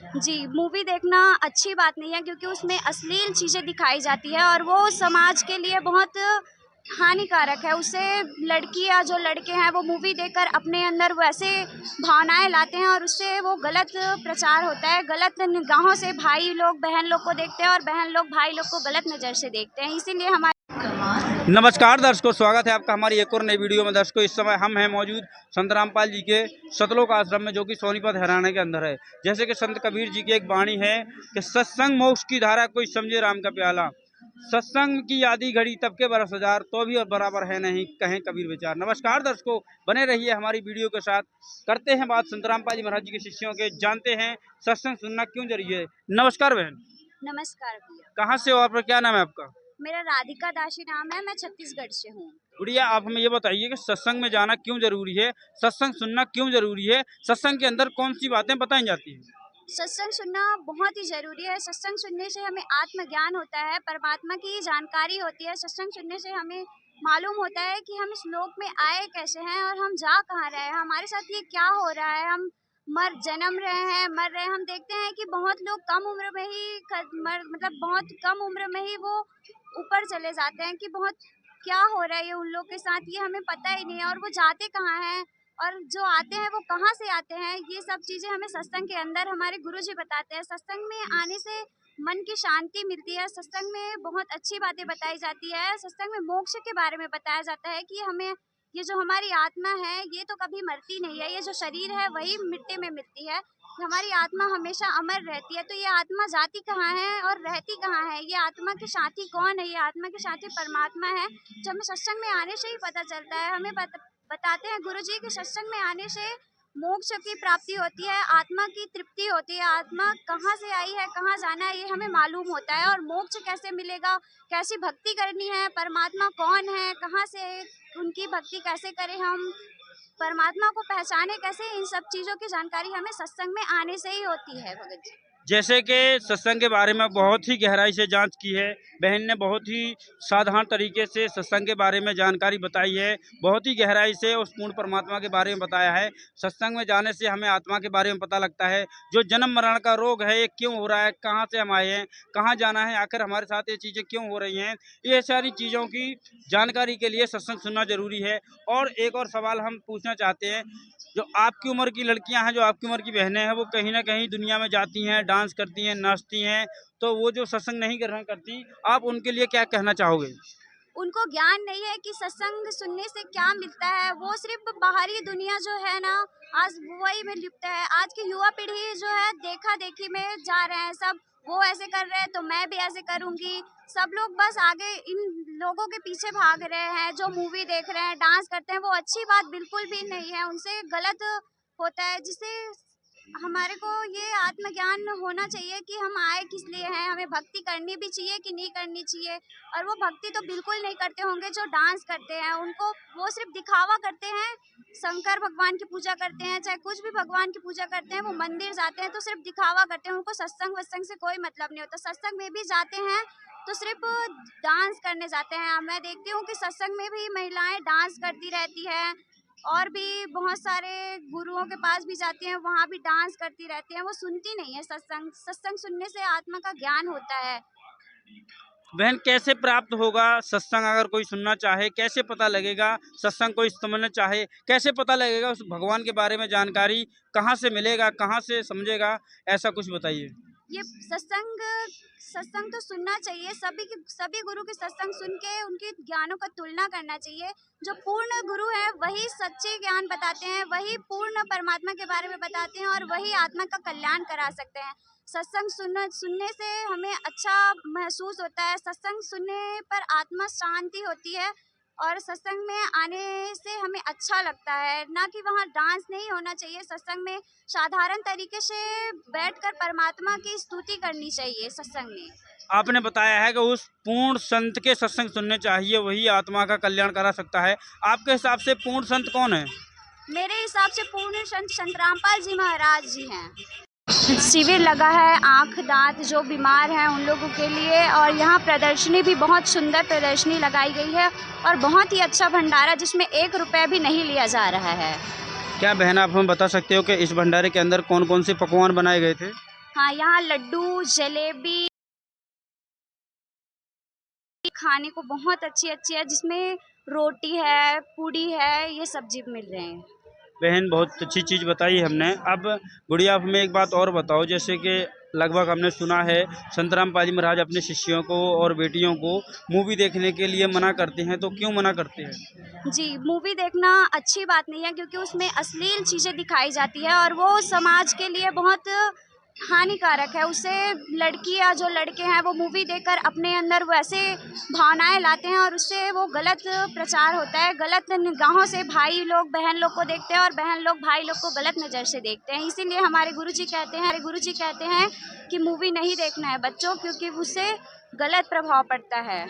जी, movie देखना अच्छी बात नहीं है क्योंकि उसमें अश्लील चीज़ें दिखाई जाती है और वो समाज के लिए बहुत हानिकारक है। उससे लड़की या जो लड़के हैं वो मूवी देखकर अपने अंदर वैसे भावनाएँ लाते हैं और उससे वो गलत प्रचार होता है। गलत निगाहों से भाई लोग बहन लोग को देखते हैं और बहन लोग भाई लोग को गलत नज़र से देखते हैं। इसीलिए हमारे नमस्कार दर्शकों, स्वागत है आपका हमारी एक और नई वीडियो में। दर्शकों, इस समय हम हैं मौजूद संत रामपाल जी के सतलोक आश्रम में, जो कि सोनीपत हरियाणा के अंदर है। जैसे कि संत कबीर जी की एक वाणी है कि सत्संग मोक्ष की धारा, कोई समझे राम का प्याला। सत्संग की यादी घड़ी तब के बरस हजार, तो भी और बराबर है नहीं, कहें कबीर विचार। नमस्कार दर्शकों, बने रहिए हमारी वीडियो के साथ। करते हैं बात संत रामपाल जी महाराज जी के शिष्यों के, जानते हैं सत्संग सुनना क्यों जरूरी है। नमस्कार बहन। नमस्कार भैया। कहाँ से हो आप और क्या नाम है आपका? मेरा राधिका दासी नाम है, मैं छत्तीसगढ़ से हूँ। गुड़िया, आप हमें ये बताइए कि सत्संग में जाना क्यों जरूरी है, सत्संग सुनना क्यों जरूरी है, सत्संग के अंदर कौन सी बातें बताई जाती हैं? सत्संग सुनना बहुत ही ज़रूरी है। सत्संग सुनने से हमें आत्मज्ञान होता है, परमात्मा की जानकारी होती है। सत्संग सुनने से हमें मालूम होता है कि हम इस लोक में आए कैसे हैं और हम जा कहाँ रहे हैं, हमारे साथ ये क्या हो रहा है। हम जन्म रहे हैं, मर रहे हैं। हम देखते हैं कि बहुत लोग कम उम्र में ही मतलब बहुत कम उम्र में ही वो ऊपर चले जाते हैं कि बहुत क्या हो रहा है ये उन लोग के साथ, ये हमें पता ही नहीं है। और वो जाते कहाँ हैं और जो आते हैं वो कहाँ से आते हैं, ये सब चीज़ें हमें सत्संग के अंदर हमारे गुरुजी बताते हैं। सत्संग में आने से मन की शांति मिलती है। सत्संग में बहुत अच्छी बातें बताई जाती है। सत्संग में मोक्ष के बारे में बताया जाता है कि हमें ये जो हमारी आत्मा है ये तो कभी मरती नहीं है, ये जो शरीर है वही मिट्टी में मिलती है, हमारी आत्मा हमेशा अमर रहती है। तो ये आत्मा जाती कहाँ है और रहती कहाँ है, ये आत्मा के साथी कौन है, ये आत्मा के साथी परमात्मा है, जो हमें सत्संग में आने से ही पता चलता है। हमें बताते हैं गुरुजी कि सत्संग में आने से मोक्ष की प्राप्ति होती है, आत्मा की तृप्ति होती है। आत्मा कहाँ से आई है, कहाँ जाना है, ये हमें मालूम होता है। और मोक्ष कैसे मिलेगा, कैसी भक्ति करनी है, परमात्मा कौन है, कहाँ से उनकी भक्ति कैसे करें, हम परमात्मा को पहचाने कैसे, इन सब चीज़ों की जानकारी हमें सत्संग में आने से ही होती है भगत जी। जैसे कि सत्संग के बारे में बहुत ही गहराई से जांच की है बहन ने, बहुत ही साधारण तरीके से सत्संग के बारे में जानकारी बताई है, बहुत ही गहराई से उस पूर्ण परमात्मा के बारे में बताया है। सत्संग में जाने से हमें आत्मा के बारे में पता लगता है, जो जन्म मरण का रोग है ये क्यों हो रहा है, कहाँ से हम आए हैं, कहाँ जाना है, आखिर हमारे साथ ये चीज़ें क्यों हो रही हैं, ये सारी चीज़ों की जानकारी के लिए सत्संग सुनना जरूरी है। और एक और सवाल हम पूछना चाहते हैं, जो आपकी उम्र की लड़कियां हैं, जो आपकी उम्र की बहनें हैं, वो कहीं ना कहीं दुनिया में जाती हैं, डांस करती हैं, नाचती हैं, तो वो जो सत्संग नहीं ग्रहण करती, आप उनके लिए क्या कहना चाहोगे? उनको ज्ञान नहीं है कि सत्संग सुनने से क्या मिलता है। वो सिर्फ बाहरी दुनिया जो है ना, आज वही में लिप्त है। आज की युवा पीढ़ी जो है देखा देखी में जा रहे हैं सब, वो ऐसे कर रहे हैं तो मैं भी ऐसे करूंगी। सब लोग बस आगे इन लोगों के पीछे भाग रहे हैं, जो मूवी देख रहे हैं, डांस करते हैं, वो अच्छी बात बिल्कुल भी नहीं है, उनसे गलत होता है। जिससे हमारे को ये आत्मज्ञान होना चाहिए कि हम आए किस लिए हैं, हमें भक्ति करनी भी चाहिए कि नहीं करनी चाहिए। और वो भक्ति तो बिल्कुल नहीं करते होंगे जो डांस करते हैं, उनको वो सिर्फ दिखावा करते हैं। शंकर भगवान की पूजा करते हैं, चाहे कुछ भी भगवान की पूजा करते हैं, वो मंदिर जाते हैं तो सिर्फ दिखावा करते हैं, उनको सत्संग वत्संग से कोई मतलब नहीं होता। सत्संग में भी जाते हैं तो सिर्फ डांस करने जाते हैं। मैं देखती हूँ कि सत्संग में भी महिलाएं डांस करती रहती है और भी बहुत सारे गुरुओं के पास भी जाती हैं, वहाँ भी डांस करती रहती हैं। वो सुनती नहीं है सत्संग। सत्संग सुनने से आत्मा का ज्ञान होता है। बहन, कैसे प्राप्त होगा सत्संग? अगर कोई सुनना चाहे, कैसे पता लगेगा? सत्संग कोई समझना चाहे, कैसे पता लगेगा? उस भगवान के बारे में जानकारी कहाँ से मिलेगा, कहाँ से समझेगा? ऐसा कुछ बताइए। ये सत्संग सत्संग तो सुनना चाहिए, सभी गुरु के सत्संग सुन के उनके ज्ञानों का तुलना करना चाहिए। जो पूर्ण गुरु है वही सच्चे ज्ञान बताते हैं, वही पूर्ण परमात्मा के बारे में बताते हैं और वही आत्मा का कल्याण करा सकते हैं। सत्संग सुनने से हमें अच्छा महसूस होता है, सत्संग सुनने पर आत्मा शांति होती है और सत्संग में आने से हमें अच्छा लगता है। ना कि वहाँ डांस नहीं होना चाहिए, सत्संग में साधारण तरीके से बैठकर परमात्मा की स्तुति करनी चाहिए सत्संग में। आपने बताया है कि उस पूर्ण संत के सत्संग सुनने चाहिए, वही आत्मा का कल्याण करा सकता है। आपके हिसाब से पूर्ण संत कौन है? मेरे हिसाब से पूर्ण संत संत रामपाल जी महाराज जी हैं। शिविर लगा है आँख दांत जो बीमार हैं उन लोगों के लिए, और यहाँ प्रदर्शनी भी बहुत सुंदर प्रदर्शनी लगाई गई है और बहुत ही अच्छा भंडारा जिसमें 1 रुपया भी नहीं लिया जा रहा है। क्या बहन, आप हमें बता सकते हो कि इस भंडारे के अंदर कौन कौन से पकवान बनाए गए थे? हाँ, यहाँ लड्डू, जलेबी खाने को बहुत अच्छी-अच्छी है, जिसमें रोटी है, पूड़ी है, ये सब्ज़ी मिल रहे हैं। बहन बहुत अच्छी चीज़ बताई हमने। अब गुड़िया आप हमें एक बात और बताओ, जैसे कि लगभग हमने सुना है संतराम पाली महाराज अपने शिष्यों को और बेटियों को मूवी देखने के लिए मना करते हैं, तो क्यों मना करते हैं? जी, मूवी देखना अच्छी बात नहीं है क्योंकि उसमें अश्लील चीज़ें दिखाई जाती है और वो समाज के लिए बहुत हानिकारक है। उससे लड़की या जो लड़के हैं वो मूवी देखकर अपने अंदर वैसे भावनाएँ लाते हैं और उससे वो गलत प्रचार होता है। गलत निगाहों से भाई लोग बहन लोग को देखते हैं और बहन लोग भाई लोग को गलत नज़र से देखते हैं। इसीलिए हमारे गुरुजी कहते हैं कि मूवी नहीं देखना है बच्चों, क्योंकि उससे गलत प्रभाव पड़ता है।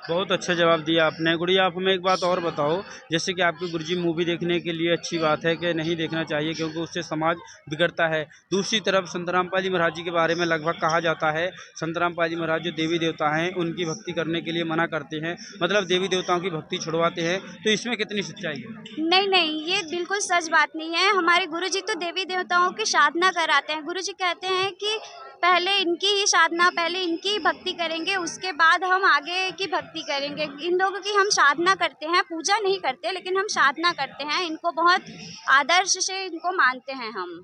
बहुत अच्छा जवाब दिया आपने। गुड़िया आप हमें एक बात और बताओ, जैसे कि आपके गुरुजी मूवी देखने के लिए अच्छी बात है कि नहीं देखना चाहिए क्योंकि उससे समाज बिगड़ता है। दूसरी तरफ संतराम पाली महाराज जी के बारे में लगभग कहा जाता है, संतराम पाली महाराज जो देवी देवता हैं उनकी भक्ति करने के लिए मना करते हैं, मतलब देवी देवताओं की भक्ति छुड़वाते हैं, तो इसमें कितनी सच्चाई है? नहीं, नहीं, ये बिल्कुल सच बात नहीं है। हमारे गुरुजी तो देवी-देवताओं की साधना कराते हैं। गुरुजी कहते हैं कि पहले इनकी ही साधना, पहले इनकी ही भक्ति करेंगे, उसके बाद हम आगे की भक्ति करेंगे। इन लोगों की हम साधना करते हैं, पूजा नहीं करते, लेकिन हम साधना करते हैं। इनको बहुत आदर्श से इनको मानते हैं हम।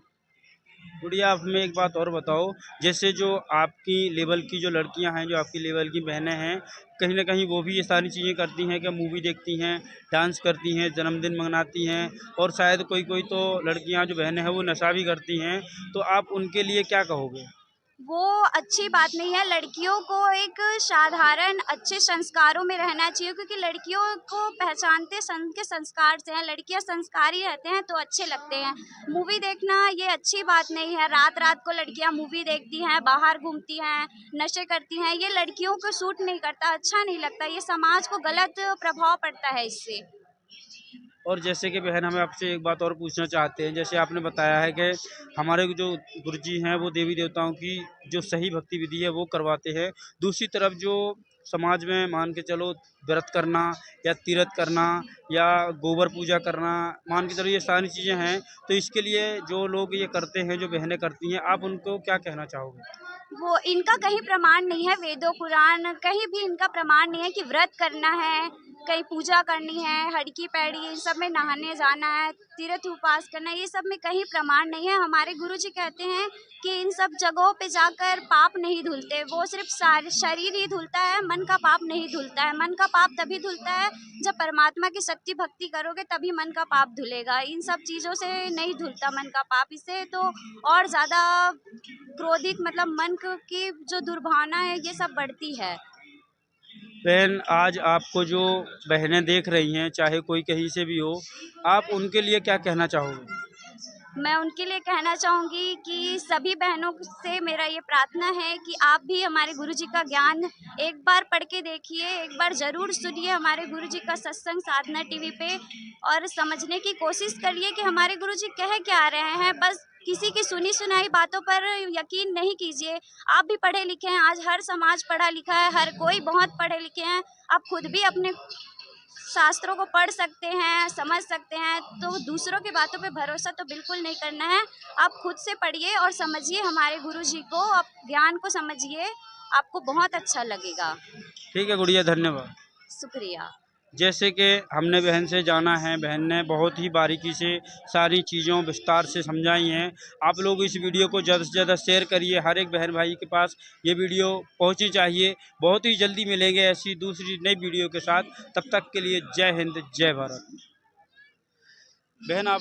गुड़िया आप हमें एक बात और बताओ, जैसे जो आपकी लेवल की जो लड़कियां हैं, जो आपकी लेवल की बहनें हैं, कहीं ना कहीं वो भी ये सारी चीज़ें करती हैं, क्या मूवी देखती हैं, डांस करती हैं, जन्मदिन मनाती हैं, और शायद कोई कोई तो लड़कियां जो बहनें हैं वो नशा भी करती हैं, तो आप उनके लिए क्या कहोगे? वो अच्छी बात नहीं है। लड़कियों को एक साधारण अच्छे संस्कारों में रहना चाहिए, क्योंकि लड़कियों को पहचानते उनके संस्कार से हैं। लड़कियां संस्कारी रहते हैं तो अच्छे लगते हैं। मूवी देखना ये अच्छी बात नहीं है। रात-रात को लड़कियां मूवी देखती हैं, बाहर घूमती हैं, नशे करती हैं। ये लड़कियों को सूट नहीं करता, अच्छा नहीं लगता। ये समाज को गलत प्रभाव पड़ता है इससे। और जैसे कि बहन हमें आपसे एक बात और पूछना चाहते हैं, जैसे आपने बताया है कि हमारे जो गुरुजी हैं वो देवी देवताओं की जो सही भक्ति विधि है वो करवाते हैं। दूसरी तरफ जो समाज में मान के चलो व्रत करना या तीर्थ करना या गोबर पूजा करना, मान के चलो ये सारी चीज़ें हैं, तो इसके लिए जो लोग ये करते हैं, जो बहनें करती हैं, आप उनको क्या कहना चाहोगे? वो इनका कहीं प्रमाण नहीं है, वेदों पुराण कहीं भी इनका प्रमाण नहीं है कि व्रत करना है, कहीं पूजा करनी है, हड़की पैड़ी इन सब में नहाने जाना है, तीर्थ उपवास करना है, ये सब में कहीं प्रमाण नहीं है। हमारे गुरुजी कहते हैं कि इन सब जगहों पे जाकर पाप नहीं धुलते, वो सिर्फ शरीर ही धुलता है, मन का पाप नहीं धुलता है। मन का पाप तभी धुलता है जब परमात्मा की सच्ची भक्ति करोगे, तभी मन का पाप धुलेगा। इन सब चीज़ों से नहीं धुलता मन का पाप, इससे तो और ज़्यादा क्रोधित मतलब की जो दुर्भावना है ये सब बढ़ती है। बहन आज आपको जो बहनें देख रही हैं, चाहे कोई कहीं से भी हो, आप उनके लिए क्या कहना चाहोगे? मैं उनके लिए कहना चाहूँगी कि सभी बहनों से मेरा ये प्रार्थना है कि आप भी हमारे गुरुजी का ज्ञान एक बार पढ़ के देखिए, एक बार ज़रूर सुनिए हमारे गुरुजी का सत्संग साधना टीवी पे, और समझने की कोशिश करिए कि हमारे गुरुजी कह क्या रहे हैं। बस किसी की सुनी सुनाई बातों पर यकीन नहीं कीजिए। आप भी पढ़े लिखे हैं, आज हर समाज पढ़ा लिखा है, हर कोई बहुत पढ़े लिखे हैं। आप खुद भी अपने शास्त्रों को पढ़ सकते हैं, समझ सकते हैं, तो दूसरों की बातों पे भरोसा तो बिल्कुल नहीं करना है। आप खुद से पढ़िए और समझिए हमारे गुरुजी को, आप ज्ञान को समझिए, आपको बहुत अच्छा लगेगा। ठीक है गुड़िया, धन्यवाद। शुक्रिया। जैसे कि हमने बहन से जाना है, बहन ने बहुत ही बारीकी से सारी चीज़ों विस्तार से समझाई हैं। आप लोग इस वीडियो को ज़्यादा से ज़्यादा शेयर करिए, हर एक बहन भाई के पास ये वीडियो पहुंचनी चाहिए। बहुत ही जल्दी मिलेंगे ऐसी दूसरी नई वीडियो के साथ, तब तक के लिए जय हिंद, जय भारत। बहन आप